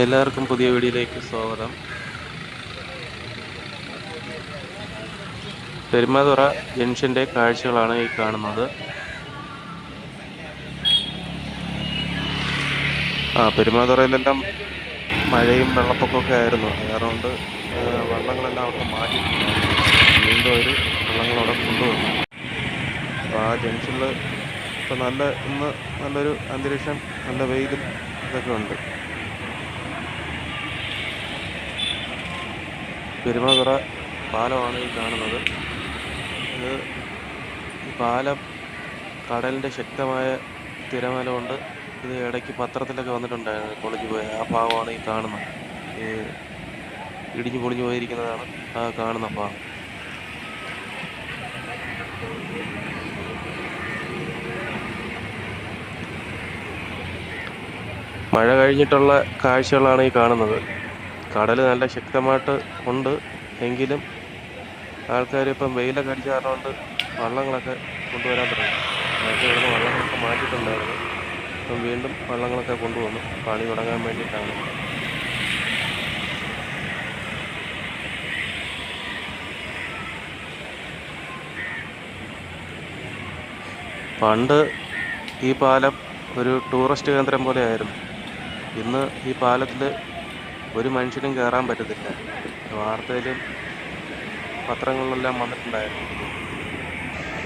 എല്ലാവർക്കും പുതിയ വീഡിയോയിലേക്ക് സ്വാഗതം. പെരുമാതുറ ജംഗ്ഷന്റെ കാഴ്ചകളാണ് ഈ കാണുന്നത്. പെരുമാതുറയിലെല്ലാം മഴയും വെള്ളപ്പൊക്കമൊക്കെ ആയിരുന്നു. അതുകൊണ്ട് വള്ളങ്ങളെല്ലാം അവിടെ മാറ്റിയിട്ടുണ്ടായിരുന്നു. വീണ്ടും അവർ വള്ളങ്ങൾ അവിടെ കൊണ്ടുവന്നു. അപ്പോൾ ആ ജംഗ്ഷനിൽ ഇപ്പോൾ ഇന്ന് നല്ലൊരു അന്തരീക്ഷം, നല്ല വെയിലും ഇതൊക്കെ ഉണ്ട്. പെരുമാതുറ പാലമാണ് ഈ കാണുന്നത്. ഈ പാലം കടലിൻ്റെ ശക്തമായ തിരമാല കൊണ്ട് ഇത് ഇടയ്ക്ക് പത്രത്തിലൊക്കെ വന്നിട്ടുണ്ടായിരുന്നു, പൊളിഞ്ഞു പോയ ആ ഭാഗമാണ് ഈ കാണുന്നത്. ഈ ഇടിഞ്ഞു പൊളിഞ്ഞു പോയിരിക്കുന്നതാണ് ആ കാണുന്ന ഭാഗം. മഴ കഴിഞ്ഞിട്ടുള്ള കാഴ്ചകളാണ് ഈ കാണുന്നത്. കടൽ നല്ല ശക്തമായിട്ട് ഉണ്ട്, എങ്കിലും ആൾക്കാർ ഇപ്പം വെയിലൊക്കെ അടിച്ച കാരണം കൊണ്ട് വള്ളങ്ങളൊക്കെ കൊണ്ടുവരാൻ തുടങ്ങി. നേരത്തെ ഇവിടുന്ന് വള്ളങ്ങളൊക്കെ മാറ്റിയിട്ടുണ്ടായിരുന്നു. ഇപ്പം വീണ്ടും വള്ളങ്ങളൊക്കെ കൊണ്ടുവന്നു, പണി തുടങ്ങാൻ വേണ്ടിയിട്ടാണ്. പണ്ട് ഈ പാലം ഒരു ടൂറിസ്റ്റ് കേന്ദ്രം പോലെ ആയിരുന്നു. ഇന്ന് ഈ പാലത്തിൽ ഒരു മനുഷ്യനും കയറാൻ പറ്റത്തില്ല. വാർത്തയിലും പത്രങ്ങളിലെല്ലാം വന്നിട്ടുണ്ടായിരുന്നു.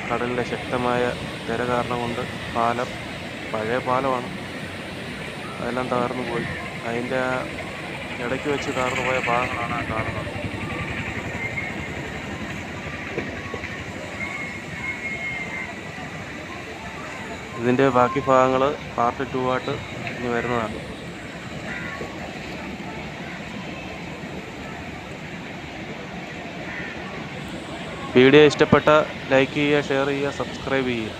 കടലിൻ്റെ ശക്തമായ തിര കാരണം കൊണ്ട് പാലം, പഴയ പാലമാണ്, അതെല്ലാം തകർന്നു പോയി. അതിൻ്റെ ഇടയ്ക്ക് വെച്ച് തകർന്നു പോയ ഭാഗങ്ങളാണ് ആ കാണുന്നത്. ഇതിൻ്റെ ബാക്കി ഭാഗങ്ങൾ പാർട്ട് 2 ആയിട്ട് ഇനി വരുന്നതാണ്. വീഡിയോ ഇഷ്ടപ്പെട്ട ലൈക്ക് ചെയ്യുക, ഷെയർ ചെയ്യുക, സബ്സ്ക്രൈബ് ചെയ്യുക.